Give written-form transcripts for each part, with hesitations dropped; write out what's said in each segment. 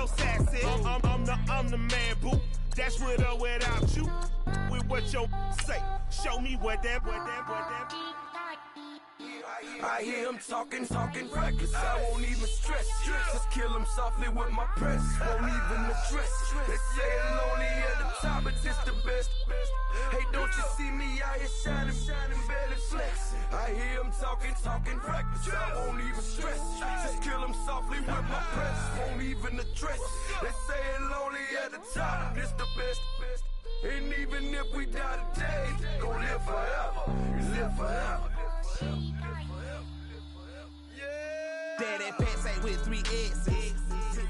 so sassy. I'm the man, boo. That's with or without you. With what your say. Show me what that. I hear him talking reckless. I won't even stress. Just kill him softly with my press. Won't even address. They say I'm lonely at the top, but it's the best. Hey, don't you see me out here shining, barely flex. I hear him talking reckless. I won't even stress. Just kill him softly with my press. Won't even address. They say I'm lonely at the top, but it's the best. And even if we die today, gon' live forever. Live forever. Daddy Patsy with 3 S's.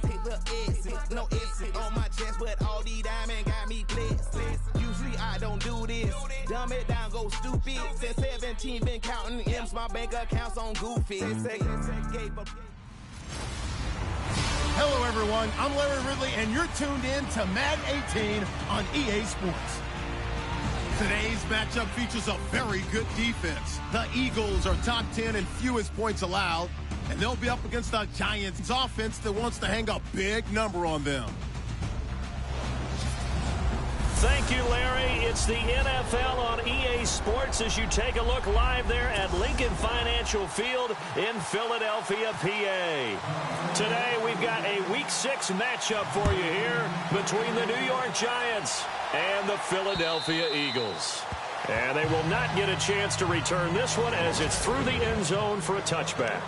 Pick the S's. No S's on my chest, but all these diamonds got me blessed. Usually I don't do this. Dumb it down, go stupid. Since 17 been counting M's, my bank account's on Goofy. Hello, everyone. I'm Larry Ridley, and you're tuned in to Madden 18 on EA Sports. Today's matchup features a very good defense. The Eagles are top 10 in fewest points allowed, and they'll be up against the Giants' offense that wants to hang a big number on them. Thank you, Larry. It's the NFL on EA Sports as you take a look live there at Lincoln Financial Field in Philadelphia, PA. Today, we've got a Week 6 matchup for you here between the New York Giants and the Philadelphia Eagles. And they will not get a chance to return this one as it's through the end zone for a touchback.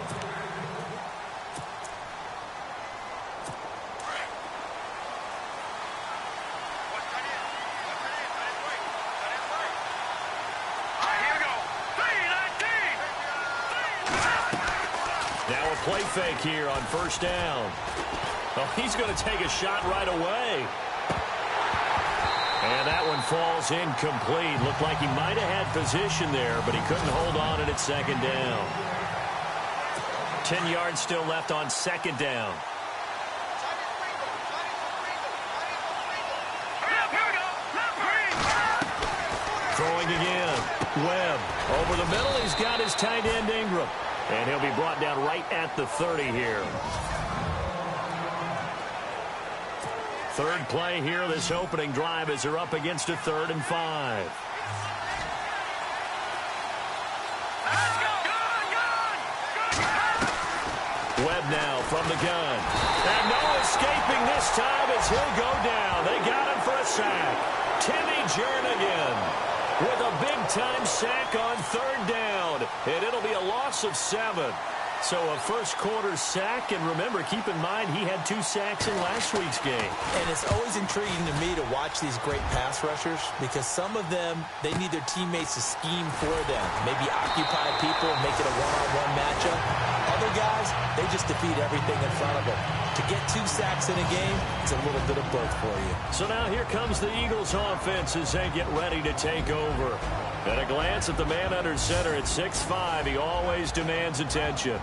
Play fake here on first down. Oh, he's going to take a shot right away. And that one falls incomplete. Looked like he might have had position there, but he couldn't hold on at second down. 10 yards still left on second down. Throwing again. Webb over the middle. He's got his tight end Ingram. And he'll be brought down right at the 30 here. Third play here, this opening drive as they're up against a 3rd and 5. Webb now from the gun. And no escaping this time as he'll go down. They got him for a sack. Timmy Jernigan with a big-time sack on 3rd down. And it'll be a loss of 7. So a first-quarter sack. And remember, keep in mind, he had 2 sacks in last week's game. And it's always intriguing to me to watch these great pass rushers because some of them, they need their teammates to scheme for them. Maybe occupy people, make it a one-on-one matchup. Other guys, they just defeat everything in front of them. To get 2 sacks in a game, it's a little bit of both for you. So now here comes the Eagles offense as they get ready to take over. At a glance at the man under center at 6'5", he always demands attention.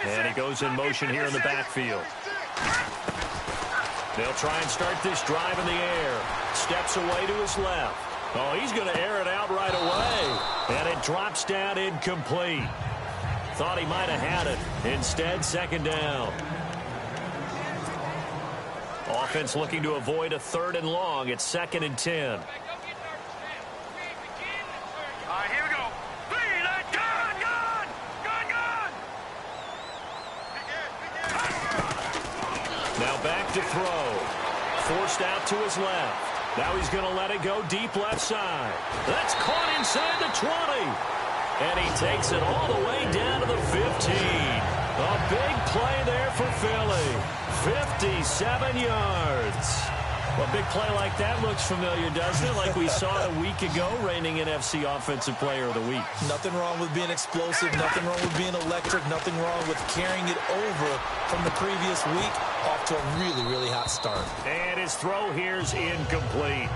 And he goes in motion here in the backfield. They'll try and start this drive in the air. Steps away to his left. Oh, he's going to air it out right away. And it drops down incomplete. Thought he might have had it. Instead, second down. Offense looking to avoid a 3rd and long. It's 2nd and 10. Back to throw. Forced out to his left. Now he's going to let it go deep left side. That's caught inside the 20. And he takes it all the way down to the 15. A big play there for Philly. 57 yards. A big play like that looks familiar, doesn't it? Like we saw a week ago, reigning NFC Offensive Player of the Week. Nothing wrong with being explosive. Nothing wrong with being electric. Nothing wrong with carrying it over from the previous week off to a really, really hot start. And his throw here's incomplete.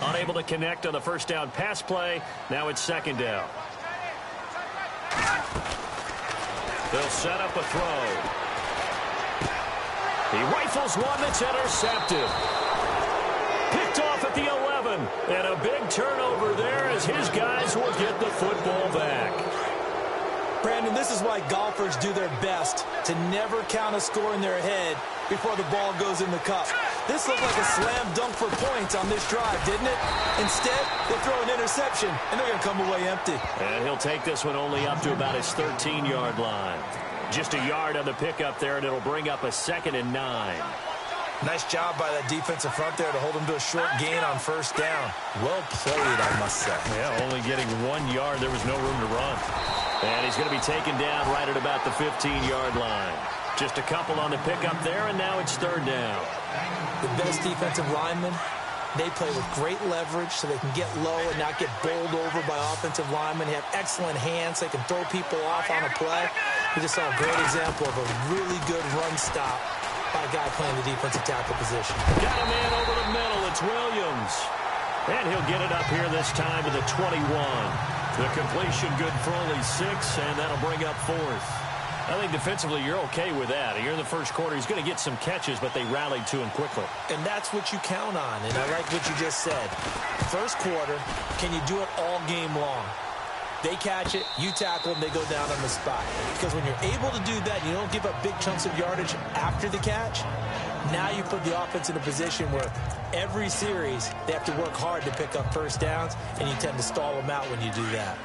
Unable to connect on the first down pass play. Now it's second down. They'll set up a throw. He rifles one that's intercepted. Picked off at the 11. And a big turnover there as his guys will get the football back. Brandon, this is why golfers do their best to never count a score in their head before the ball goes in the cup. This looked like a slam dunk for points on this drive, didn't it? Instead, they throw an interception, and they're going to come away empty. And he'll take this one only up to about his 13-yard line. Just a yard on the pickup there, and it'll bring up a 2nd and 9. Nice job by that defensive front there to hold him to a short gain on first down. Well played, I must say. Yeah, only getting 1 yard. There was no room to run. And he's going to be taken down right at about the 15-yard line. Just a couple on the pickup there, and now it's 3rd down. The best defensive linemen, they play with great leverage so they can get low and not get bowled over by offensive linemen. They have excellent hands. They can throw people off on a play. We just saw a great example of a really good run stop by a guy playing the defensive tackle position. Got a man over the middle. It's Williams. And he'll get it up here this time to the 21. The completion good for only 6, and that'll bring up 4th. I think defensively you're okay with that. Here in the first quarter, he's going to get some catches, but they rallied to him quickly. And that's what you count on, and I like what you just said. First quarter, can you do it all game long? They catch it, you tackle them, they go down on the spot. Because when you're able to do that, you don't give up big chunks of yardage after the catch. Now you put the offense in a position where every series they have to work hard to pick up first downs, and you tend to stall them out when you do that.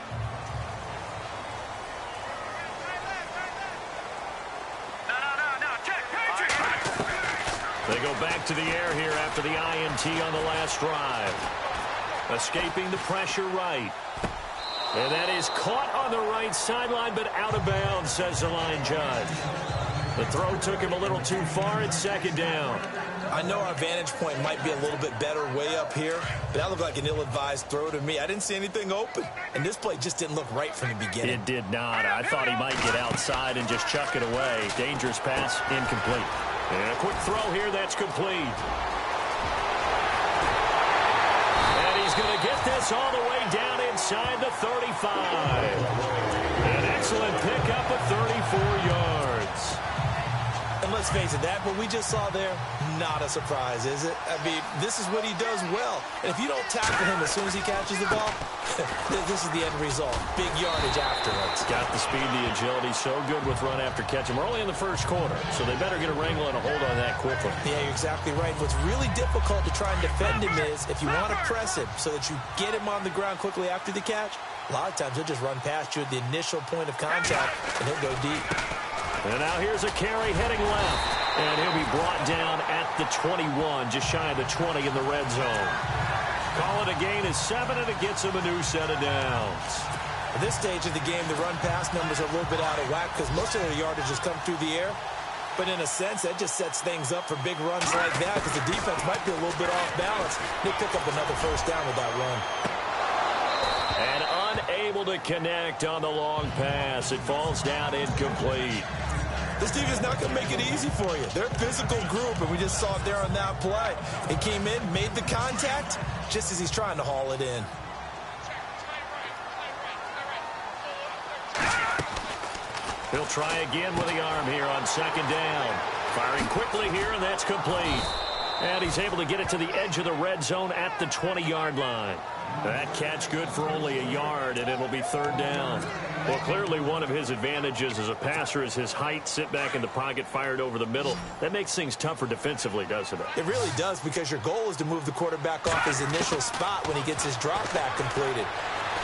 They go back to the air here after the INT on the last drive. Escaping the pressure right. And that is caught on the right sideline, but out of bounds, says the line judge. The throw took him a little too far. It's 2nd down. I know our vantage point might be a little bit better way up here, but that looked like an ill-advised throw to me. I didn't see anything open, and this play just didn't look right from the beginning. It did not. I thought he might get outside and just chuck it away. Dangerous pass, incomplete. And a quick throw here, that's complete. And he's going to get this all the way down inside the 35. An excellent pickup of 34 yards. And let's face it, that what we just saw there, not a surprise, is it? I mean, this is what he does well. And if you don't tackle him as soon as he catches the ball, this is the end result. Big yardage afterwards. Got the speed, the agility, so good with run after catch. And we're only in the first quarter, so they better get a wrangle and a hold on that quickly. Yeah, you're exactly right. What's really difficult to try and defend him is if you want to press him so that you get him on the ground quickly after the catch, a lot of times he'll just run past you at the initial point of contact, and he'll go deep. And now here's a carry heading left. And he'll be brought down at the 21, just shy of the 20 in the red zone. Call it a gain of 7, and it gets him a new set of downs. At this stage of the game, the run-pass numbers are a little bit out of whack because most of their yardage has come through the air. But in a sense, that just sets things up for big runs like that because the defense might be a little bit off balance. They pick up another first down with that run. And unable to connect on the long pass. It falls down incomplete. This team is not going to make it easy for you. They're a physical group, and we just saw it there on that play. He came in, made the contact, just as he's trying to haul it in. He'll try again with the arm here on 2nd down. Firing quickly here, and that's complete. And he's able to get it to the edge of the red zone at the 20-yard line. That catch good for only a yard, and it'll be 3rd down. Well, clearly one of his advantages as a passer is his height, sit back in the pocket, fired over the middle. That makes things tougher defensively, doesn't it? It really does, because your goal is to move the quarterback off his initial spot when he gets his drop back completed.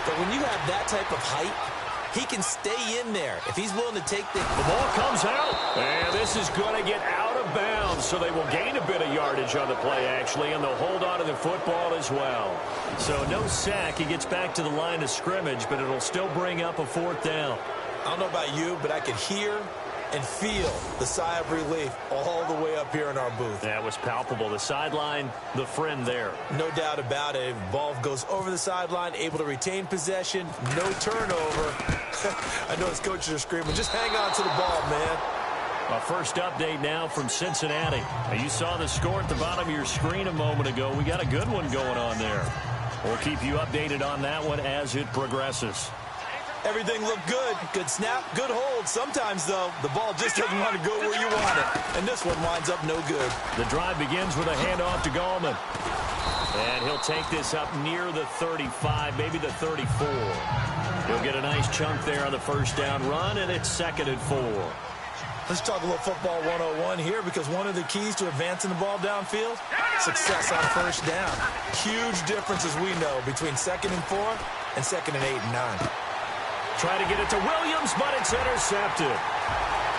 But when you have that type of height, he can stay in there. If he's willing to take the ball comes out, and this is going to get out of bounds, so they will gain a bit of yardage on the play, actually, and they'll hold on to the football as well. So no sack. He gets back to the line of scrimmage, but it'll still bring up a 4th down. I don't know about you, but I could hear and feel the sigh of relief all the way up here in our booth. That was palpable. The sideline, the friend there. No doubt about it. Ball goes over the sideline, able to retain possession, no turnover. I know his coaches are screaming, just hang on to the ball, man. A first update now from Cincinnati. Now, you saw the score at the bottom of your screen a moment ago. We got a good one going on there. We'll keep you updated on that one as it progresses. Everything looked good. Good snap, good hold. Sometimes, though, the ball just doesn't want to go where you want it. And this one winds up no good. The drive begins with a handoff to Gallman. And he'll take this up near the 35, maybe the 34. He'll get a nice chunk there on the first down run, and it's 2nd and 4. Let's talk a little football 101 here, because one of the keys to advancing the ball downfield, success on first down. Huge difference, as we know, between 2nd and 4 and 2nd and 8 and 9. Try to get it to Williams, but it's intercepted.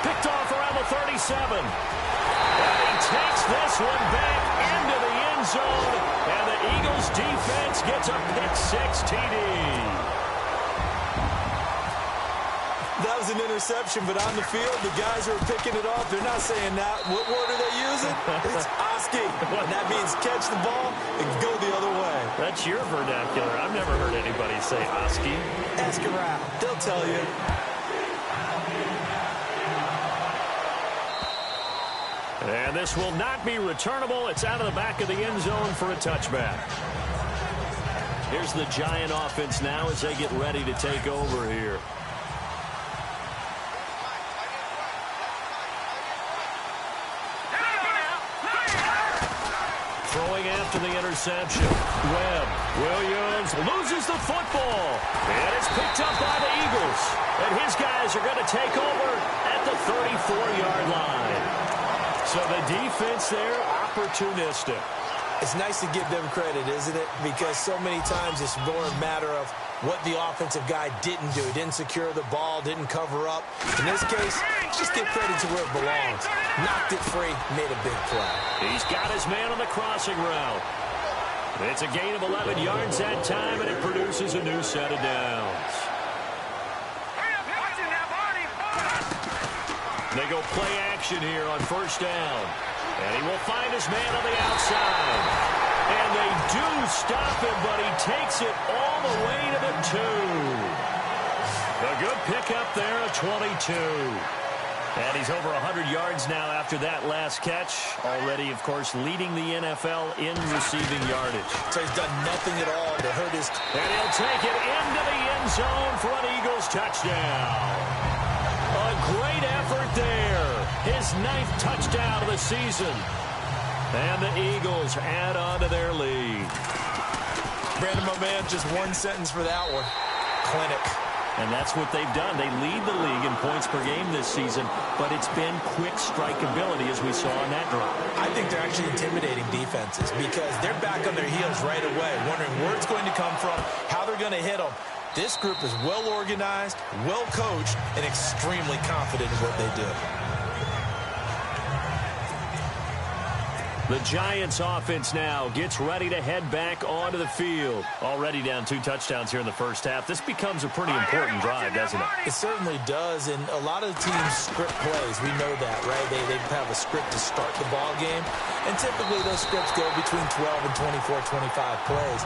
Picked off around the 37. And he takes this one back into the end zone, and the Eagles defense gets a pick-6 TD. That was an interception, but on the field, the guys who are picking it off, they're not saying that. What word are they using? It's Oski. And that means catch the ball and go the other way. That's your vernacular. I've never heard anybody say Oski. Ask around. They'll tell you. And this will not be returnable. It's out of the back of the end zone for a touchback. Here's the Giant offense now as they get ready to take over here. Throwing after the interception. Webb. Williams loses the football. And it's picked up by the Eagles. And his guys are going to take over at the 34-yard line. So the defense there, opportunistic. It's nice to give them credit, isn't it? Because so many times it's more a matter of what the offensive guy didn't do. Didn't secure the ball, didn't cover up. In this case, just give credit to where it belongs. Knocked it free, made a big play. He's got his man on the crossing route. It's a gain of 11 yards that time, and it produces a new set of downs. They go play action here on first down. And he will find his man on the outside. And they do stop him, but he takes it all the way to the 2. A good pickup there at 22. And he's over 100 yards now after that last catch. Already, of course, leading the NFL in receiving yardage. So he's done nothing at all to hurt his... And he'll take it into the end zone for an Eagles touchdown. A great effort there. His 9th touchdown of the season. And the Eagles add on to their lead. Brandon, my man, just one sentence for that one. Clinic. And that's what they've done. They lead the league in points per game this season, but it's been quick strikeability as we saw on that drive. I think they're actually intimidating defenses because they're back on their heels right away, wondering where it's going to come from, how they're going to hit them. This group is well organized, well coached, and extremely confident in what they do. The Giants offense now gets ready to head back onto the field. Already down 2 touchdowns here in the first half. This becomes a pretty important drive, doesn't it? It certainly does, and a lot of the teams script plays. We know that, right? They have a script to start the ball game, and typically those scripts go between 12 and 24, 25 plays.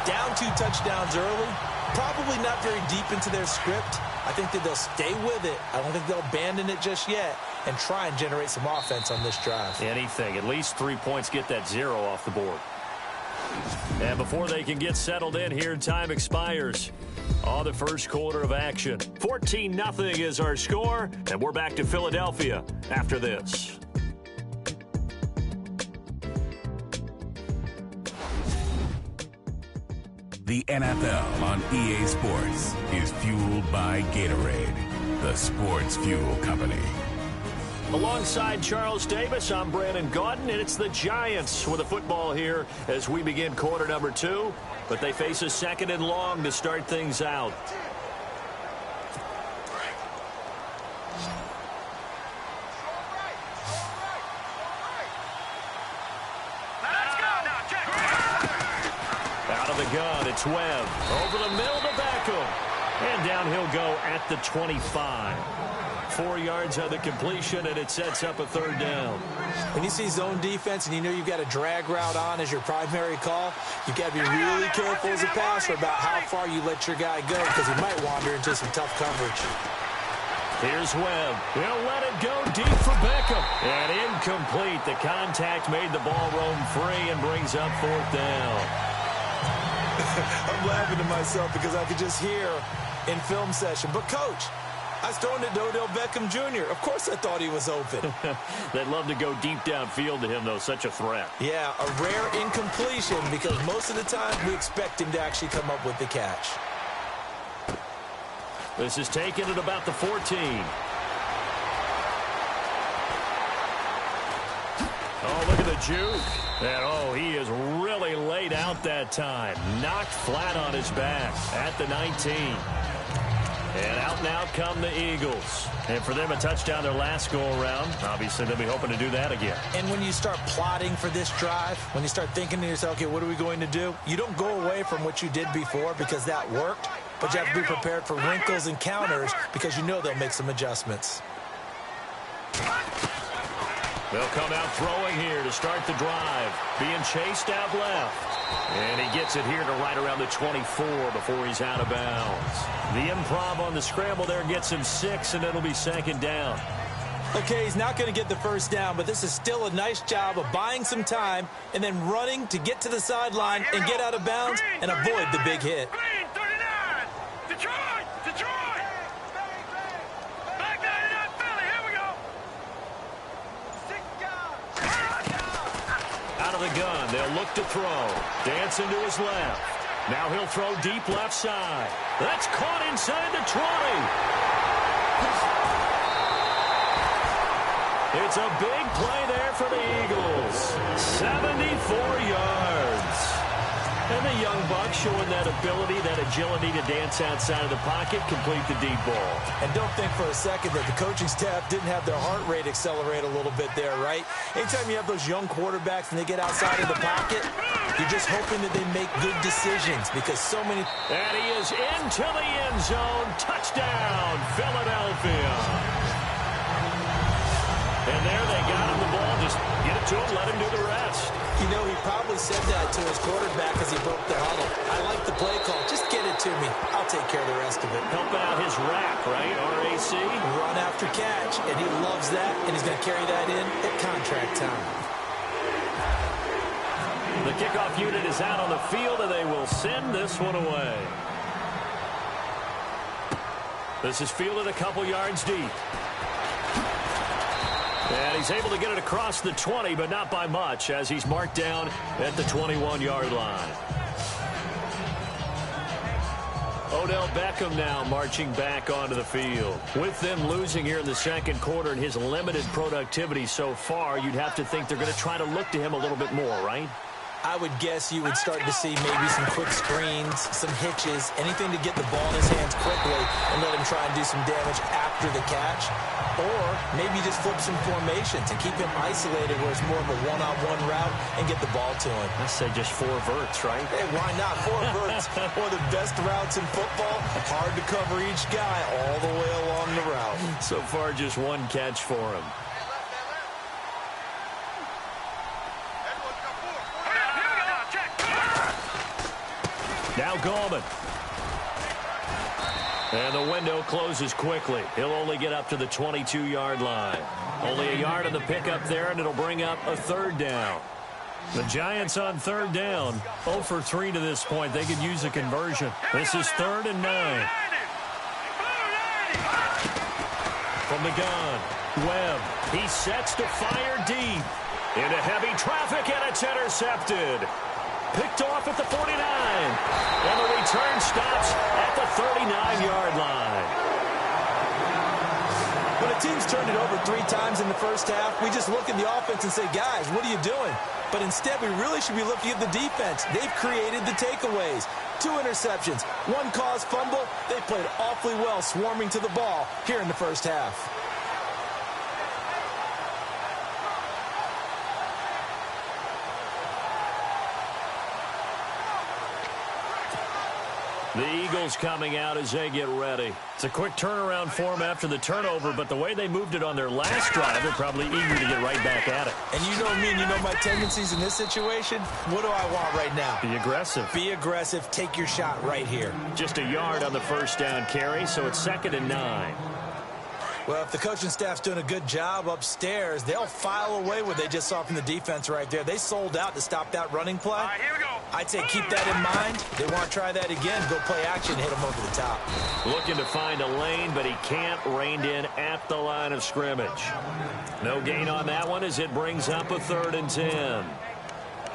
Down 2 touchdowns early, probably not very deep into their script. I think that they'll stay with it. I don't think they'll abandon it just yet and try and generate some offense on this drive. Anything. At least 3 points, get that 0 off the board. And before they can get settled in here, time expires on the first quarter of action. 14-0 is our score, and we're back to Philadelphia after this. The NFL on EA Sports is fueled by Gatorade, the sports fuel company. Alongside Charles Davis, I'm Brandon Gaudin, and it's the Giants with the football here as we begin quarter number 2. But they face a 2nd and long to start things out. Out of the gun, it's Webb. Over the middle to Beckham. And down he'll go at the 25. 4 yards on the completion, and it sets up a 3rd down. When you see zone defense and you know you've got a drag route on as your primary call, you've got to be really careful as a passer about how far you let your guy go because he might wander into some tough coverage. Here's Webb. He'll let it go deep for Beckham. And incomplete. The contact made the ball roam free and brings up 4th down. I'm laughing to myself because I could just hear in film session. But, Coach, I was throwing it to Odell Beckham Jr. Of course I thought he was open. They'd love to go deep downfield to him, though. Such a threat. Yeah, a rare incompletion because most of the time we expect him to actually come up with the catch. This is taken at about the 14. Oh, look at the juke. And, oh, he is really laid out that time. Knocked flat on his back at the 19. And out now come the Eagles. And for them, a touchdown their last go-around. Obviously, they'll be hoping to do that again. And when you start plotting for this drive, when you start thinking to yourself, okay, what are we going to do? You don't go away from what you did before because that worked. But you have to be prepared for wrinkles and counters because you know they'll make some adjustments. They'll come out throwing here to start the drive. Being chased out left. And he gets it here to right around the 24 before he's out of bounds. The improv on the scramble there gets him 6, and it'll be second down. Okay, he's not going to get the first down, but this is still a nice job of buying some time and then running to get to the sideline and get out of bounds and avoid the big hit. The gun. They'll look to throw. Dancing to his left. Now he'll throw deep left side. That's caught inside the 20. It's a big play there for the Eagles. 74 yards. And the young buck showing that ability, that agility to dance outside of the pocket, complete the deep ball. And don't think for a second that the coaching staff didn't have their heart rate accelerate a little bit there, right? Anytime you have those young quarterbacks and they get outside of the pocket, you're just hoping that they make good decisions because so many... And he is into the end zone. Touchdown, Philadelphia. And there they got him the ball. Just get it to him, let him do the rest. You know, he probably said that to his quarterback as he broke the huddle. I like the play call. Just get it to me. I'll take care of the rest of it. Helping out his rack, right? RAC. Run after catch, and he loves that, and he's going to carry that in at contract time. The kickoff unit is out on the field, and they will send this one away. This is fielded a couple yards deep. And he's able to get it across the 20, but not by much, as he's marked down at the 21-yard line. Odell Beckham now marching back onto the field. With them losing here in the second quarter and his limited productivity so far, you'd have to think they're going to try to look to him a little bit more, right? I would guess you would start to see maybe some quick screens, some hitches, anything to get the ball in his hands quickly and let him try and do some damage after the catch. Or maybe just flip some formations and keep him isolated where it's more of a one-on-one route and get the ball to him. I say just 4 verts, right? Hey, why not? 4 verts, one of the best routes in football. Hard to cover each guy all the way along the route. So far, just 1 catch for him. Now Gallman. And the window closes quickly. He'll only get up to the 22-yard line. Only a yard on the pickup there, and it'll bring up a 3rd down. The Giants on 3rd down. 0 for 3 to this point. They could use a conversion. This is 3rd and 9. From the gun, Webb. He sets to fire deep. Into heavy traffic, and it's intercepted. Picked off at the 49. And the return stops at the 39-yard line. When a team's turned it over 3 times in the first half, we just look at the offense and say, guys, what are you doing? But instead, we really should be looking at the defense. They've created the takeaways. 2 interceptions, 1 caused fumble. They played awfully well swarming to the ball here in the first half. The Eagles coming out as they get ready. It's a quick turnaround for them after the turnover, but the way they moved it on their last drive, they're probably eager to get right back at it. And you know me and you know my tendencies in this situation. What do I want right now? Be aggressive. Be aggressive. Take your shot right here. Just a yard on the first down carry, so it's 2nd and 9. Well, if the coaching staff's doing a good job upstairs, they'll file away what they just saw from the defense right there. They sold out to stop that running play. Here we go. I'd say keep that in mind. They want to try that again, go play action, hit them over the top. Looking to find a lane, but he can't. Reined in at the line of scrimmage. No gain on that one as it brings up a 3rd and 10.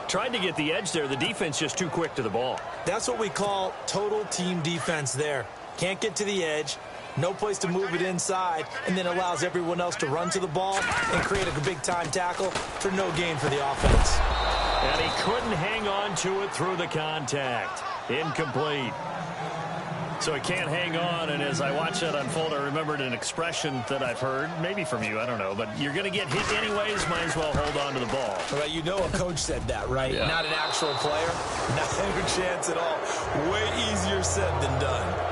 Tried to get the edge there. The defense just too quick to the ball. That's what we call total team defense there. Can't get to the edge. No place to move it inside, and then allows everyone else to run to the ball and create a big-time tackle for no gain for the offense. And he couldn't hang on to it through the contact. Incomplete. So he can't hang on, and as I watched that unfold, I remembered an expression that I've heard, maybe from you, I don't know, but you're going to get hit anyways, might as well hold on to the ball. Well, you know a coach said that, right? Yeah. Not an actual player. Not a chance at all. Way easier said than done.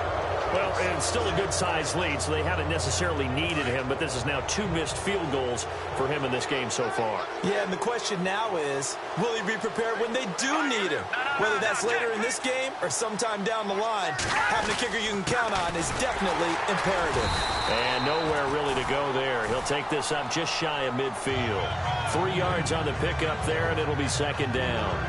Well, it's still a good-sized lead, so they haven't necessarily needed him, but this is now 2 missed field goals for him in this game so far. Yeah, and the question now is, will he be prepared when they do need him? Whether that's later in this game or sometime down the line, having a kicker you can count on is definitely imperative. And nowhere really to go there. He'll take this up just shy of midfield. 3 yards on the pickup there, and it'll be 2nd down.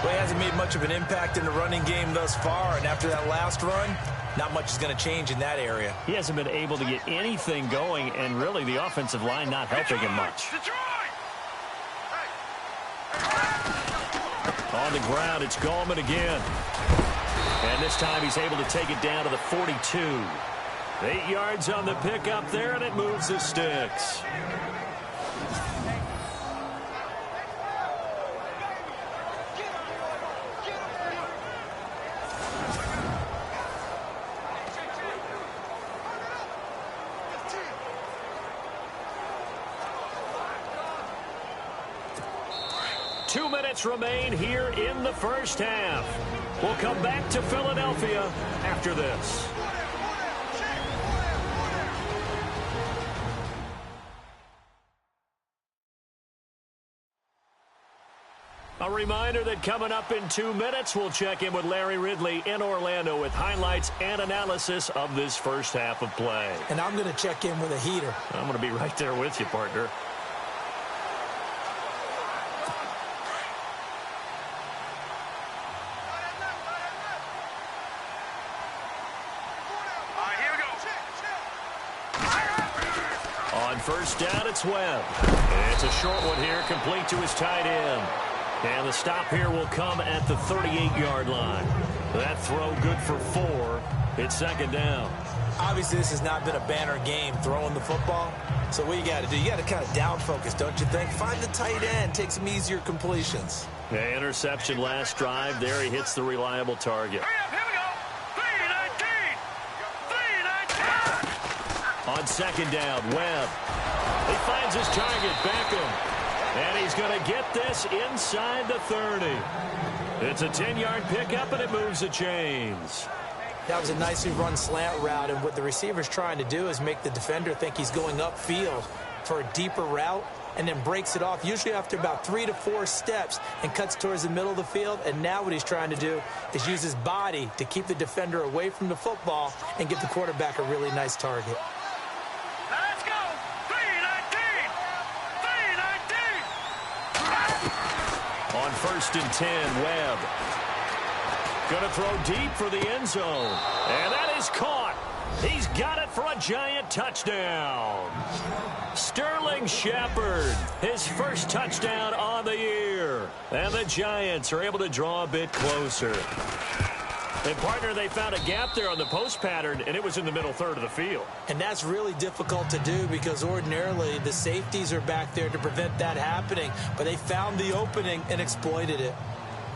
Well, he hasn't made much of an impact in the running game thus far, and after that last run, not much is going to change in that area. He hasn't been able to get anything going, and really the offensive line not helping him much. On the ground, it's Gallman again. And this time he's able to take it down to the 42. 8 yards on the pickup there, and it moves the sticks. Remain here in the first half. We'll come back to Philadelphia after this. A reminder that coming up in 2 minutes, we'll check in with Larry Ridley in Orlando with highlights and analysis of this first half of play. And I'm going to check in with a heater. I'm going to be right there with you, partner. First down, it's Webb. It's a short one here, complete to his tight end. And the stop here will come at the 38-yard line. That throw good for 4. It's 2nd down. Obviously, this has not been a banner game throwing the football. So what you got to do, you got to kind of down focus, don't you think? Find the tight end, take some easier completions. Yeah, interception last drive. There he hits the reliable target. On 2nd down, Webb. He finds his target, Beckham. And he's going to get this inside the 30. It's a 10-yard pickup, and it moves the chains. That was a nicely run slant route, and what the receiver's trying to do is make the defender think he's going upfield for a deeper route, and then breaks it off, usually after about 3 to 4 steps, and cuts towards the middle of the field. And now what he's trying to do is use his body to keep the defender away from the football and get the quarterback a really nice target. Let's go! 3-19! On 1st and 10, Webb. Going to throw deep for the end zone. And that is caught. He's got it for a giant touchdown. Sterling Shepard, his first touchdown on the year. And the Giants are able to draw a bit closer. And, partner, they found a gap there on the post pattern, and it was in the middle third of the field. And that's really difficult to do because ordinarily the safeties are back there to prevent that happening. But they found the opening and exploited it.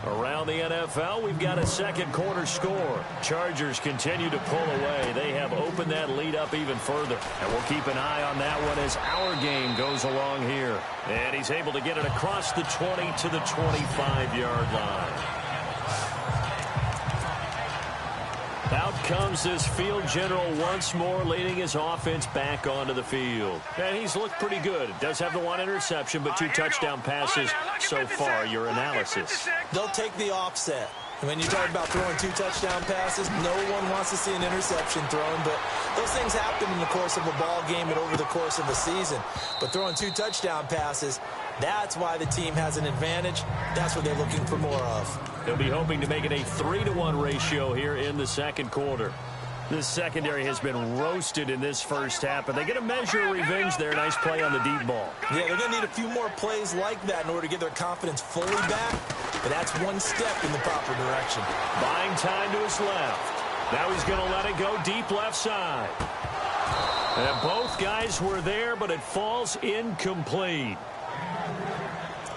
Around the NFL, we've got a second quarter score. Chargers continue to pull away. They have opened that lead up even further. And we'll keep an eye on that one as our game goes along here. And he's able to get it across the 20 to the 25-yard line. Out comes this field general once more, leading his offense back onto the field. And he's looked pretty good. Does have the 1 interception, but 2 touchdown passes so far. Your analysis. They'll take the offset. When you talk about throwing 2 touchdown passes, no one wants to see an interception thrown, but those things happen in the course of a ball game and over the course of a season. But throwing 2 touchdown passes, that's why the team has an advantage. That's what they're looking for more of. They'll be hoping to make it a 3-to-1 ratio here in the second quarter. This secondary has been roasted in this first half, but they get a measure of revenge there. Nice play on the deep ball. Yeah, they're going to need a few more plays like that in order to get their confidence fully back, but that's one step in the proper direction. Buying time to his left. Now he's going to let it go deep left side. And both guys were there, but it falls incomplete.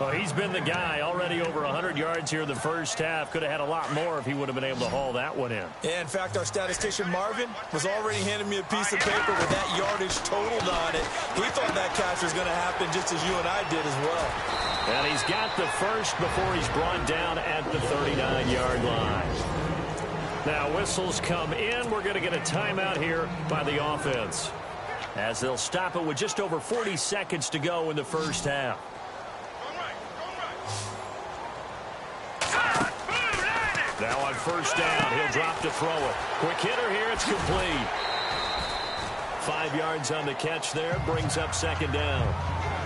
Well, he's been the guy, already over 100 yards here in the first half. Could have had a lot more if he would have been able to haul that one in. Yeah, in fact, our statistician Marvin was already handing me a piece of paper with that yardage totaled on it. He thought that catch was going to happen just as you and I did as well. And he's got the first before he's brought down at the 39-yard line. Now whistles come in. We're going to get a timeout here by the offense, as they'll stop it with just over 40 seconds to go in the first half. Now on first down, he'll drop to throw it. Quick hitter here, it's complete. 5 yards on the catch there, brings up second down.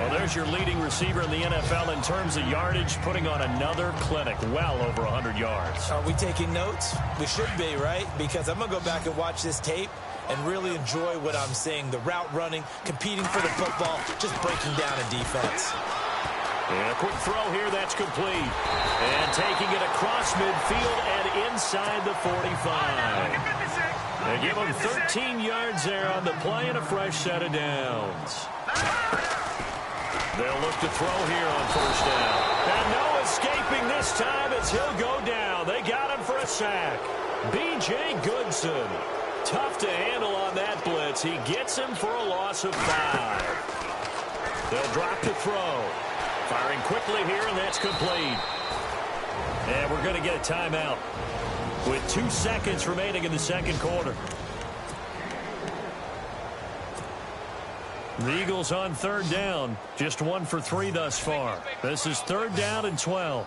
Well, there's your leading receiver in the NFL in terms of yardage, putting on another clinic, well over 100 yards. Are we taking notes? We should be, right? Because I'm going to go back and watch this tape and really enjoy what I'm seeing. The route running, competing for the football, just breaking down a defense. And a quick throw here, that's complete. And taking it across midfield and inside the 45. They give him 13 yards there on the play and a fresh set of downs. They'll look to throw here on first down. And no escaping this time as he'll go down. They got him for a sack. B.J. Goodson. Tough to handle on that blitz. He gets him for a loss of 5. They'll drop to throw. Firing quickly here, and that's complete. And we're going to get a timeout with 2 seconds remaining in the second quarter. The Eagles on third down. Just 1 for 3 thus far. This is 3rd down and 12.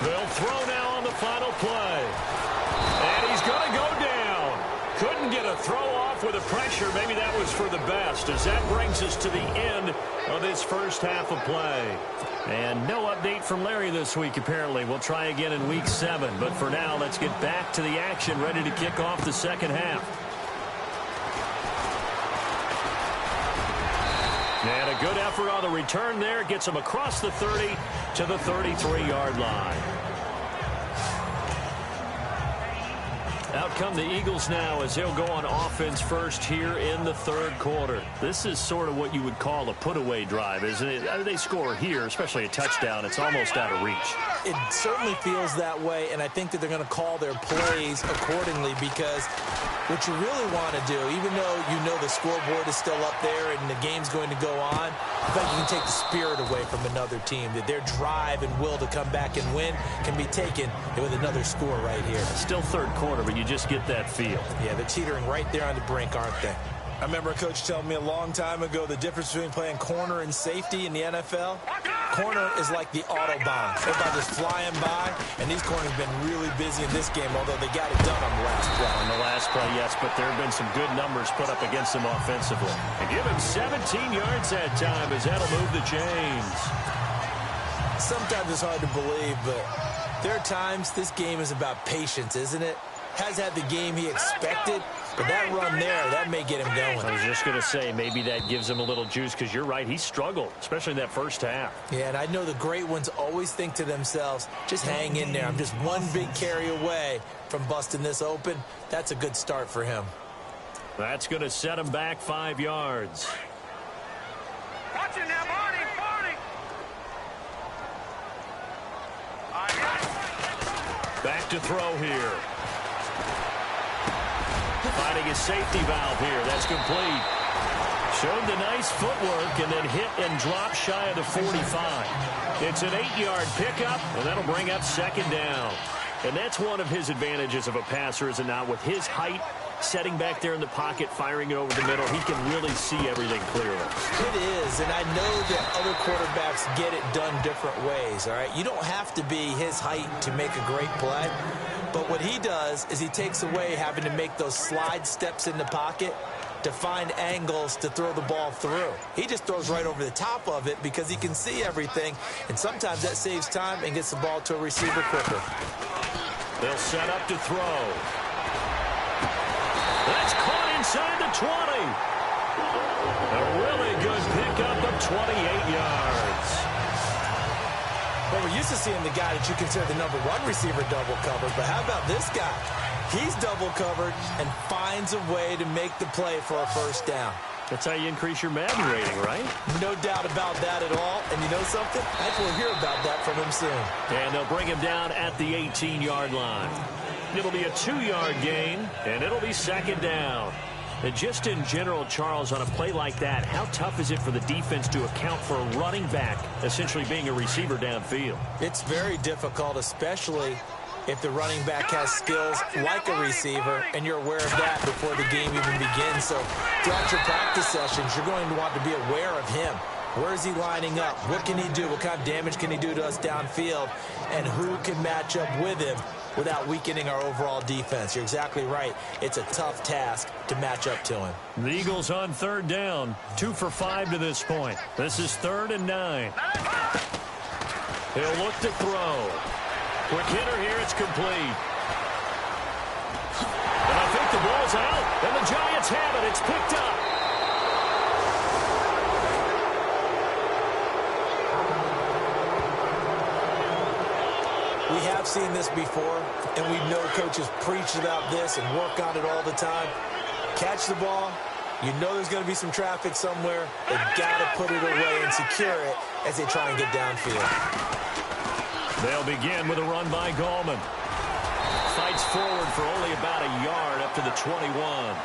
They'll throw now on the final play. And he's going to go down. Couldn't get a throw off with the pressure. Maybe that was for the best, as that brings us to the end of this first half of play. And no update from Larry this week, apparently. We'll try again in week 7. But for now, let's get back to the action, ready to kick off the second half. And a good effort on the return there. Gets him across the 30 to the 33-yard line. Out come the Eagles now as they'll go on offense first here in the third quarter. This is sort of what you would call a put-away drive, isn't it? They score here, especially a touchdown. It's almost out of reach. It certainly feels that way, and I think that they're going to call their plays accordingly, because what you really want to do, even though you know the scoreboard is still up there and the game's going to go on, I think you can take the spirit away from another team, that their drive and will to come back and win can be taken with another score right here. Still third quarter, but you just get that feel. Yeah, they're teetering right there on the brink, aren't they? I remember a coach telling me a long time ago the difference between playing corner and safety in the NFL. Corner is like the Autobahn. Everybody just flying by, and these corners have been really busy in this game, although they got it done on the last play. On the last play, yes, but there have been some good numbers put up against them offensively. And give him 17 yards that time, as that'll move the chains. Sometimes it's hard to believe, but there are times this game is about patience, isn't it? Has had the game he expected, but that run there, that may get him going. I was just going to say, maybe that gives him a little juice, because you're right, he struggled, especially in that first half. Yeah, and I know the great ones always think to themselves, just hang in there. I'm just one big carry away from busting this open. That's a good start for him. That's going to set him back 5 yards. Watch it now, Barney. Back to throw here. Finding his safety valve here. That's complete. Showed the nice footwork and then hit and drop shy of the 45. It's an 8-yard pickup, and that'll bring up second down. And that's one of his advantages of a passer, is it not? With his height, Setting back there in the pocket, firing it over the middle, he can really see everything clearly. It is, and I know that other quarterbacks get it done different ways, all right? You don't have to be his height to make a great play, but what he does is he takes away having to make those slide steps in the pocket to find angles to throw the ball through. He just throws right over the top of it because he can see everything, and sometimes that saves time and gets the ball to a receiver quicker. They'll set up to throw. That's caught inside the 20. A really good pickup of 28 yards. Well, we're used to seeing the guy that you consider the #1 receiver double covered, but how about this guy? He's double covered and finds a way to make the play for a first down. That's how you increase your Madden rating, right? No doubt about that at all. And you know something? I think we'll hear about that from him soon. And they'll bring him down at the 18-yard line. It'll be a 2-yard gain, and it'll be second down. And just in general, Charles, on a play like that, how tough is it for the defense to account for a running back essentially being a receiver downfield? It's very difficult, especially if the running back has skills like a receiver, and you're aware of that before the game even begins. So throughout your practice sessions, you're going to want to be aware of him. Where is he lining up? What can he do? What kind of damage can he do to us downfield? And who can match up with him without weakening our overall defense? You're exactly right. It's a tough task to match up to him. The Eagles on third down, 2 for 5 to this point. This is 3rd and 9. He'll look to throw. Quick hitter here, it's complete. And I think the ball's out, and the Giants have it. It's picked up. We have seen this before, and we know coaches preach about this and work on it all the time. Catch the ball. You know there's going to be some traffic somewhere. They've got to put it away and secure it as they try and get downfield. They'll begin with a run by Gallman. Fights forward for only about a yard up to the 21.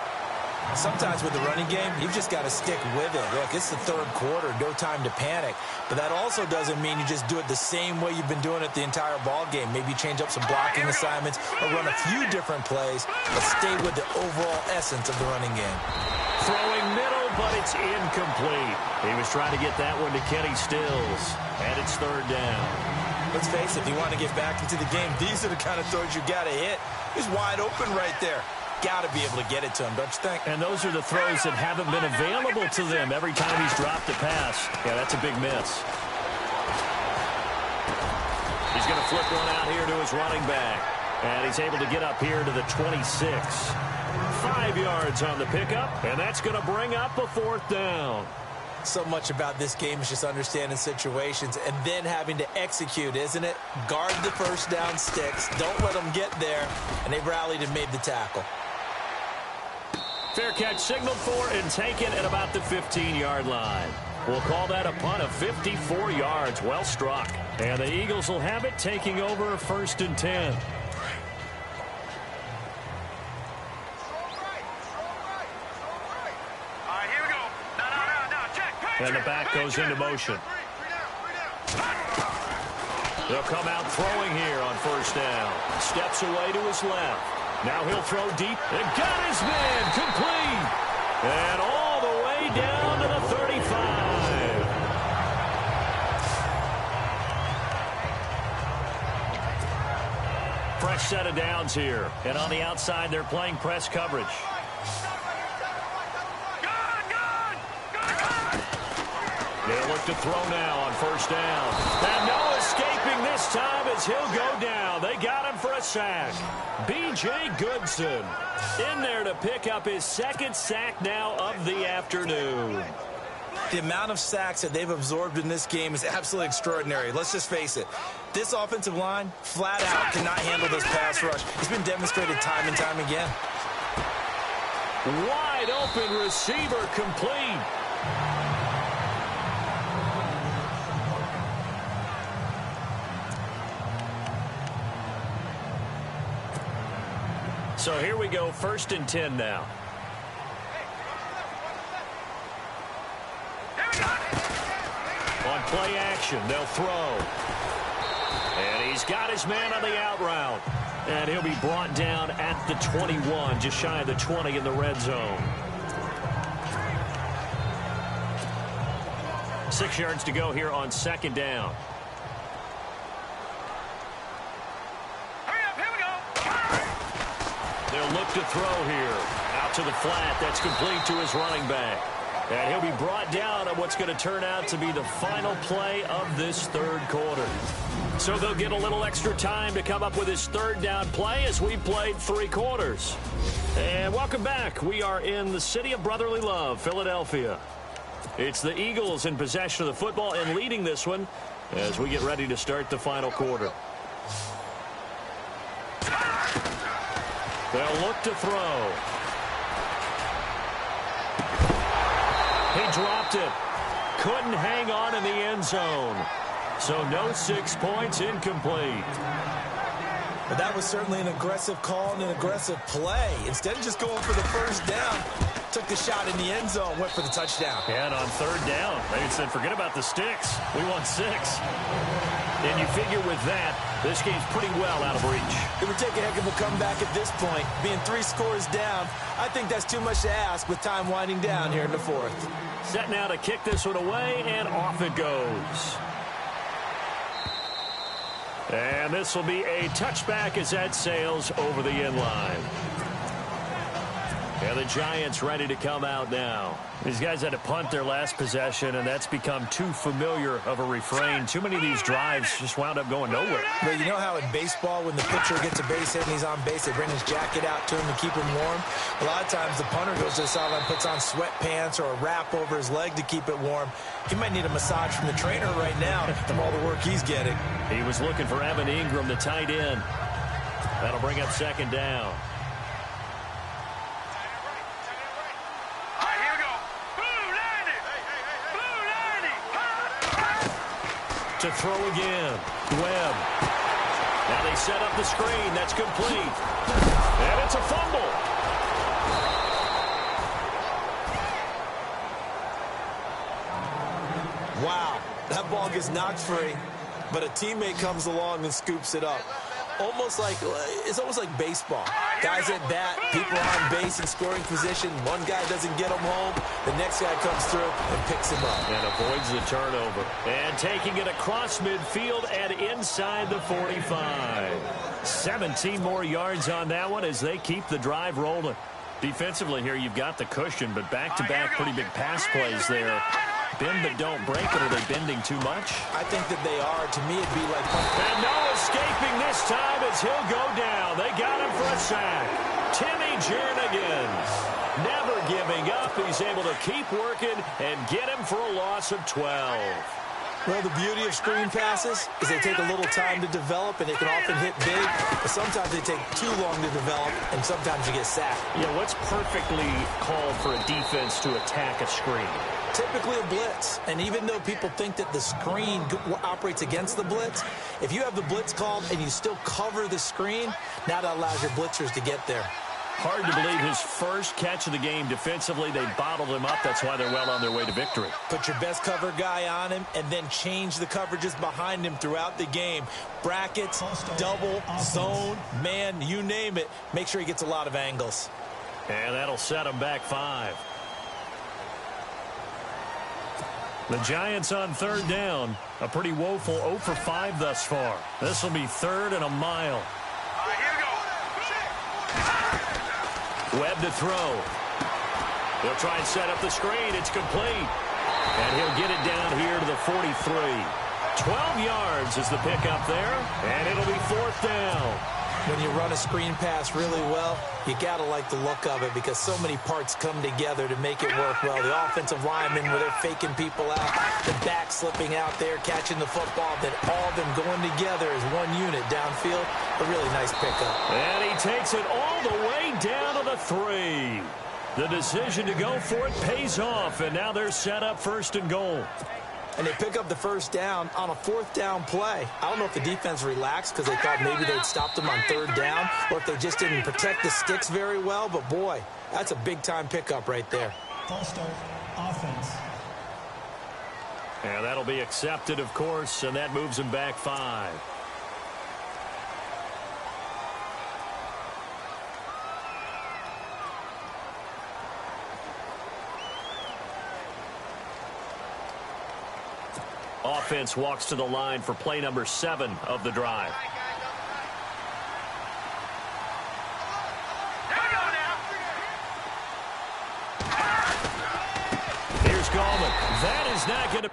Sometimes with the running game, you've just got to stick with it. Look, it's the third quarter, no time to panic. But that also doesn't mean you just do it the same way you've been doing it the entire ball game. Maybe change up some blocking assignments or run a few different plays, but stay with the overall essence of the running game. Throwing middle, but it's incomplete. He was trying to get that one to Kenny Stills, and it's 3rd down. Let's face it, if you want to get back into the game, these are the kind of throws you got to hit. He's wide open right there. Got to be able to get it to him, don't you think? And those are the throws that haven't been available to them every time he's dropped a pass. Yeah, that's a big miss. He's going to flip one out here to his running back. And he's able to get up here to the 26. 5 yards on the pickup, and that's going to bring up a 4th down. So much about this game is just understanding situations and then having to execute, isn't it? Guard the first down sticks. Don't let them get there. And they rallied and made the tackle. Fair catch signaled for and taken at about the 15-yard line. We'll call that a punt of 54 yards. Well struck. And the Eagles will have it, taking over 1st and 10. And the back goes into motion. They'll come out throwing here on 1st down. Steps away to his left. Now he'll throw deep. And got his man complete. And all the way down to the 35. Fresh set of downs here. And on the outside, they're playing press coverage. They'll look to throw now on 1st down. And no escaping this time as he'll go down. They got him for a sack. B.J. Goodson in there to pick up his 2nd sack now of the afternoon. The amount of sacks that they've absorbed in this game is absolutely extraordinary. Let's just face it. This offensive line, flat out, cannot handle this pass rush. It's been demonstrated time and time again. Wide open receiver complete. So here we go, 1st and 10 now. On play action, they'll throw. And he's got his man on the out route. And he'll be brought down at the 21, just shy of the 20 in the red zone. 6 yards to go here on second down. They'll look to throw here. Out to the flat. That's complete to his running back. And he'll be brought down on what's going to turn out to be the final play of this third quarter. So they'll get a little extra time to come up with his third down play as we played 3 quarters. And welcome back. We are in the city of brotherly love, Philadelphia. It's the Eagles in possession of the football and leading this one as we get ready to start the final quarter. They'll look to throw. He dropped it. Couldn't hang on in the end zone. So no 6 points, incomplete. But that was certainly an aggressive call and an aggressive play. Instead of just going for the first down, took the shot in the end zone, went for the touchdown. And on third down, they said, forget about the sticks. We want 6. And you figure with that, this game's pretty well out of reach. It would take a heck of a comeback at this point. Being 3 scores down, I think that's too much to ask with time winding down here in the fourth. Set now to kick this one away, and off it goes. And this will be a touchback as that sails over the end line. And the Giants ready to come out now. These guys had to punt their last possession, and that's become too familiar of a refrain. Too many of these drives just wound up going nowhere. Well, you know how in baseball, when the pitcher gets a base hit and he's on base, they bring his jacket out to him to keep him warm? A lot of times the punter goes to the sideline, puts on sweatpants or a wrap over his leg to keep it warm. He might need a massage from the trainer right now from all the work he's getting. He was looking for Evan Ingram, the tight end. That'll bring up second down. To throw again. Webb. Now they set up the screen. That's complete. And it's a fumble. Wow. That ball gets knocked free, but a teammate comes along and scoops it up. It's almost like baseball. Guys at bat, people on base in scoring position. One guy doesn't get him home. The next guy comes through and picks him up. And avoids the turnover. And taking it across midfield and inside the 45. 17 more yards on that one as they keep the drive rolling. Defensively here, you've got the cushion, but back-to-back pretty big pass plays there. Bend but don't break it. Are they bending too much? I think that they are. To me, it'd be like... And no escaping this time as he'll go down. They got him for a sack. Timmy Jernigan never giving up. He's able to keep working and get him for a loss of 12. Well, the beauty of screen passes is they take a little time to develop, and they can often hit big, but sometimes they take too long to develop, and sometimes you get sacked. Yeah, what's perfectly called for a defense to attack a screen? Typically a blitz, and even though people think that the screen operates against the blitz, if you have the blitz called and you still cover the screen, now that allows your blitzers to get there. Hard to believe his first catch of the game defensively. They bottled him up. That's why they're well on their way to victory. Put your best cover guy on him and then change the coverages behind him throughout the game. Brackets, double, zone, man, you name it. Make sure he gets a lot of angles. And that'll set him back 5. The Giants on third down. A pretty woeful 0 for 5 thus far. This will be third and a mile. Webb to throw. He'll try and set up the screen. It's complete. And he'll get it down here to the 43. 12 yards is the pickup there. And it'll be fourth down. When you run a screen pass really well, you got to like the look of it because so many parts come together to make it work well. The offensive linemen, where they're faking people out, the back slipping out there, catching the football, then all of them going together as one unit downfield. A really nice pickup. And he takes it all the way down to the 3. The decision to go for it pays off, and now they're set up first and goal. And they pick up the first down on a fourth down play. I don't know if the defense relaxed because they thought maybe they'd stopped them on third down or if they just didn't protect the sticks very well. But, boy, that's a big-time pickup right there. False start, offense. And that'll be accepted, of course, and that moves him back 5. Offense walks to the line for play number 7 of the drive. Here's Gallman. That is not going to...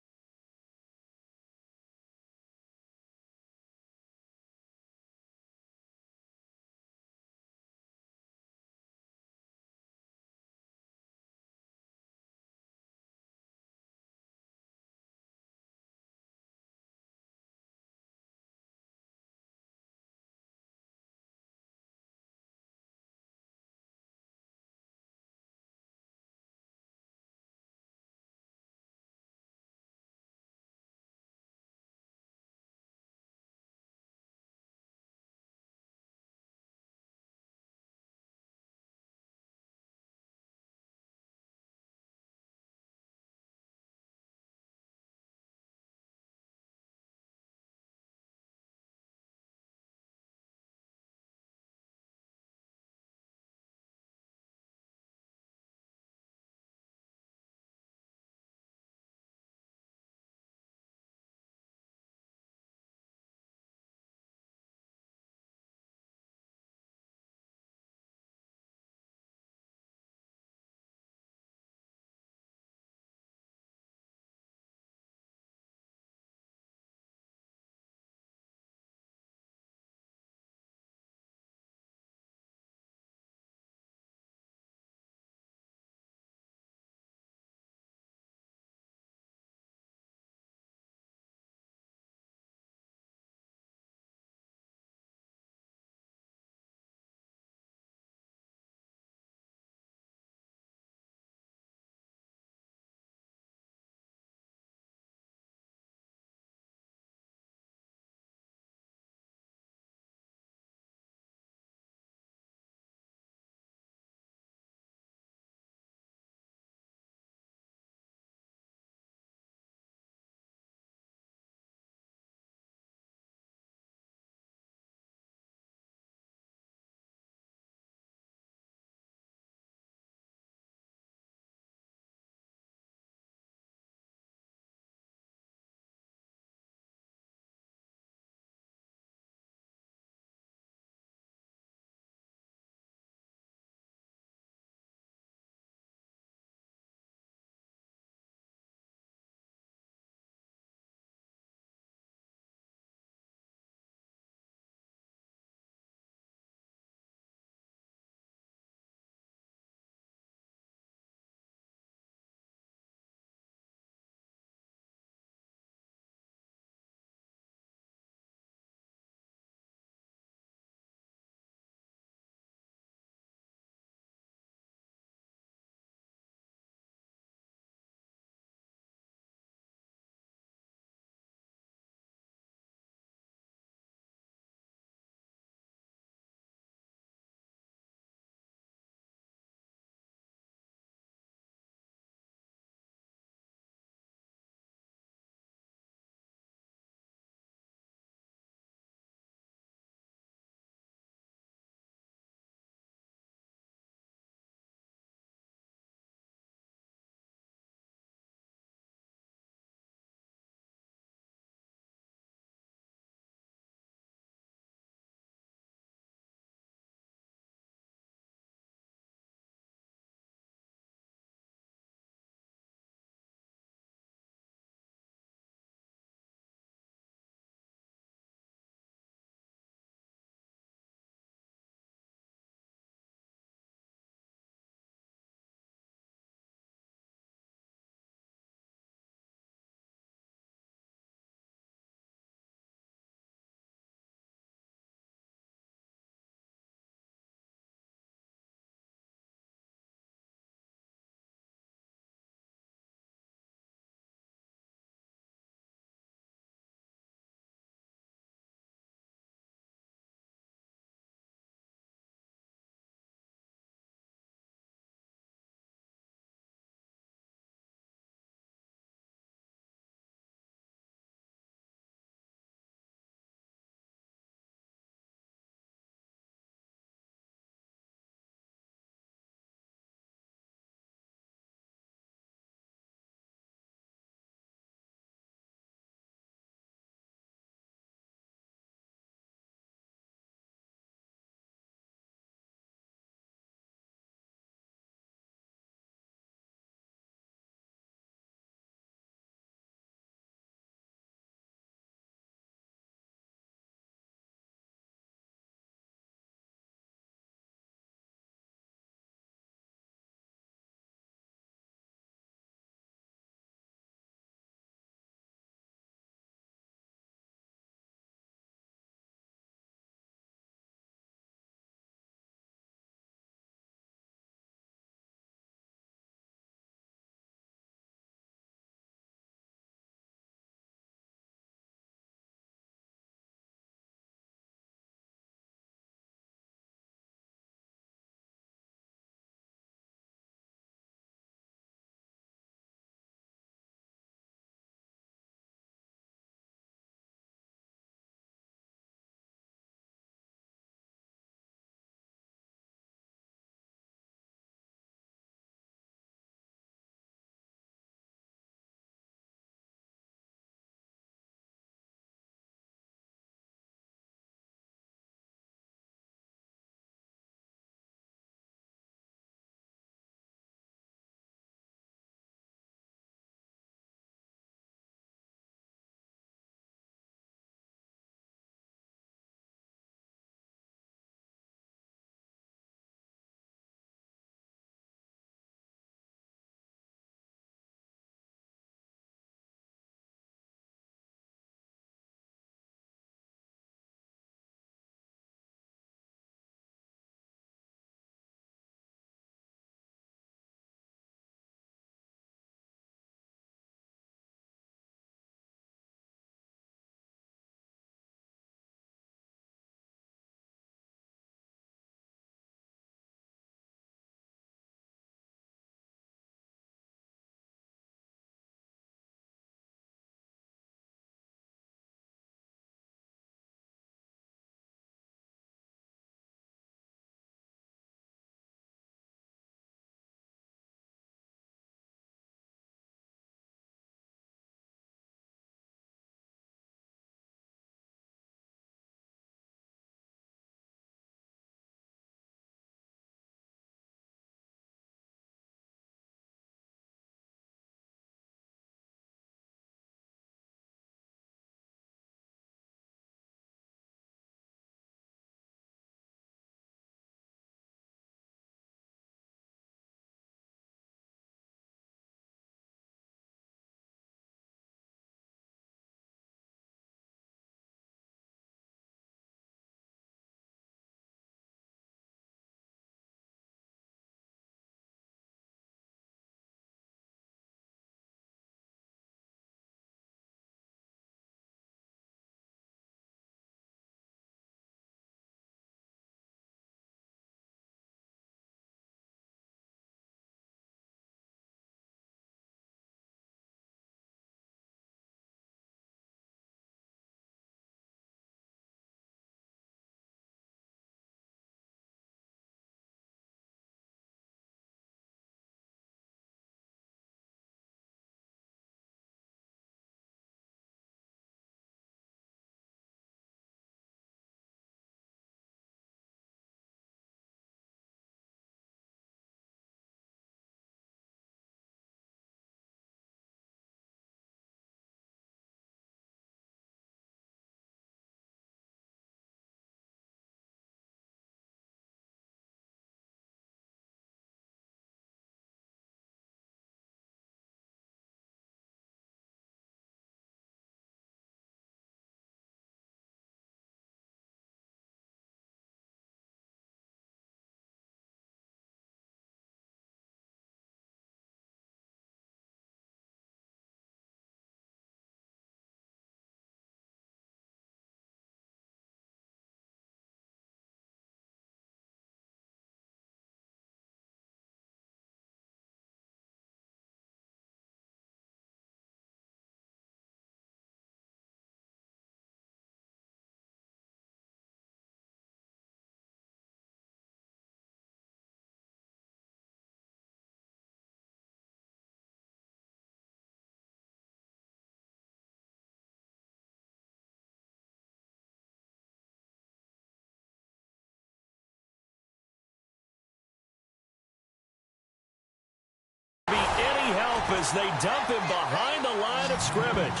as they dump him behind the line of scrimmage.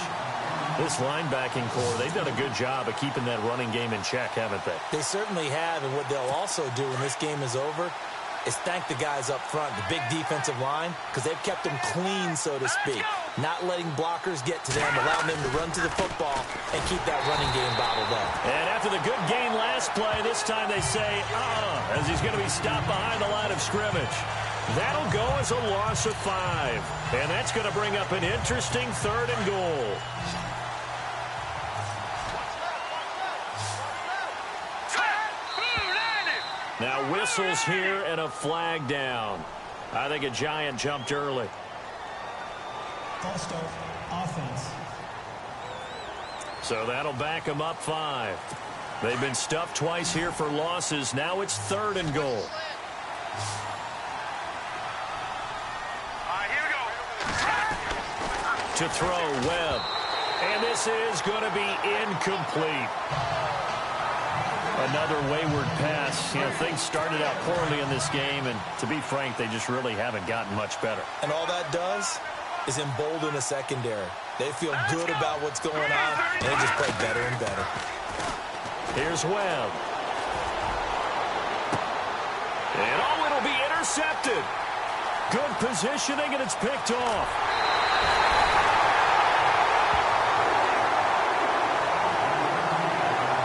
This linebacking core, they've done a good job of keeping that running game in check, haven't they? They certainly have, and what they'll also do when this game is over is thank the guys up front, the big defensive line, because they've kept them clean, so to speak. Not letting blockers get to them, allowing them to run to the football and keep that running game bottled up. And after the good gain last play, this time they say, as he's going to be stopped behind the line of scrimmage. That'll go as a loss of 5. And that's going to bring up an interesting 3rd and goal. Now whistles here and a flag down. I think a Giant jumped early. False start, offense. So that'll back them up 5. They've been stuffed twice here for losses. Now it's 3rd and goal. Here we go. To throw, Webb. And this is going to be incomplete. Another wayward pass. You know, things started out poorly in this game, and to be frank, they just really haven't gotten much better. And all that does is embolden a secondary. They feel good about what's going on, and they just play better and better. Here's Webb. And it'll be intercepted. Good positioning, and it's picked off.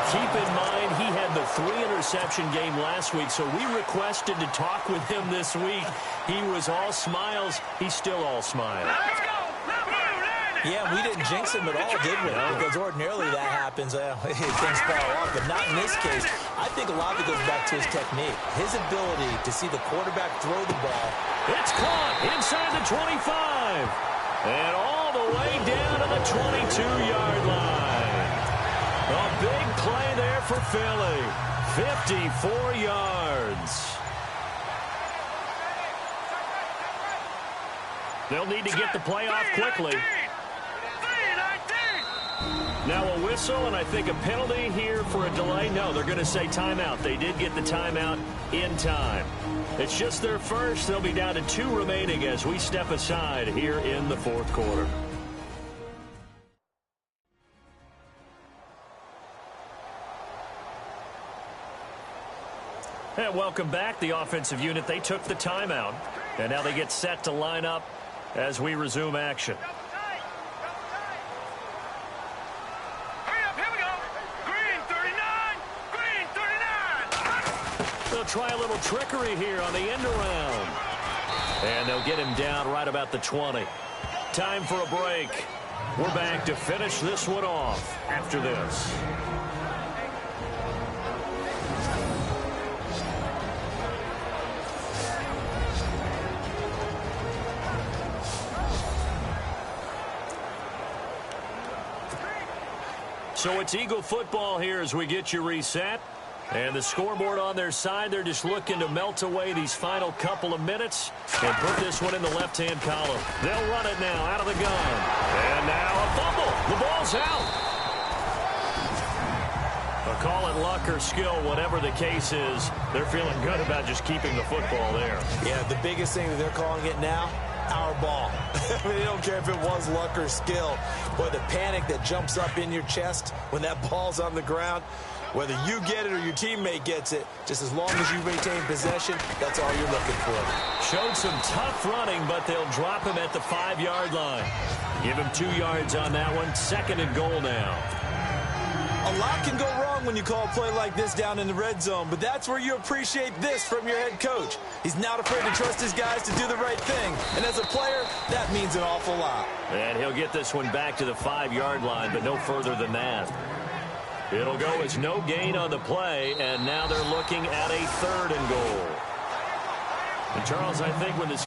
Keep in mind, he had the 3-interception game last week, so we requested to talk with him this week. He was all smiles. He's still all smiles. Yeah, we didn't jinx him at all, did we? No. Because ordinarily that happens. Things fall off, but not in this case. I think a lot of it goes back to his technique. His ability to see the quarterback throw the ball. It's caught inside the 25. And all the way down to the 22-yard line. A big play there for Philly. 54 yards. They'll need to get the play off quickly. Now a whistle, and I think a penalty here for a delay. No, they're going to say timeout. They did get the timeout in time. It's just their first. They'll be down to 2 remaining as we step aside here in the 4th quarter. And welcome back. The offensive unit, they took the timeout. And now they get set to line up as we resume action. They'll try a little trickery here on the end around. And they'll get him down right about the 20. Time for a break. We're back to finish this one off after this. So it's Eagle football here as we get you reset. And the scoreboard on their side, they're just looking to melt away these final couple of minutes and put this one in the left-hand column. They'll run it now out of the gun. And now a fumble. The ball's out. Call it luck or skill, whatever the case is, they're feeling good about just keeping the football there. Yeah, the biggest thing that they're calling it now, our ball. I mean, they don't care if it was luck or skill. Boy, the panic that jumps up in your chest when that ball's on the ground, whether you get it or your teammate gets it, just as long as you maintain possession, that's all you're looking for. Showed some tough running, but they'll drop him at the 5-yard line. Give him 2 yards on that one. 2nd and goal now. A lot can go wrong when you call a play like this down in the red zone, but that's where you appreciate this from your head coach. He's not afraid to trust his guys to do the right thing, and as a player, that means an awful lot. And he'll get this one back to the 5-yard line, but no further than that. It'll go as no gain on the play, and now they're looking at a 3rd and goal. And Charles, I think when this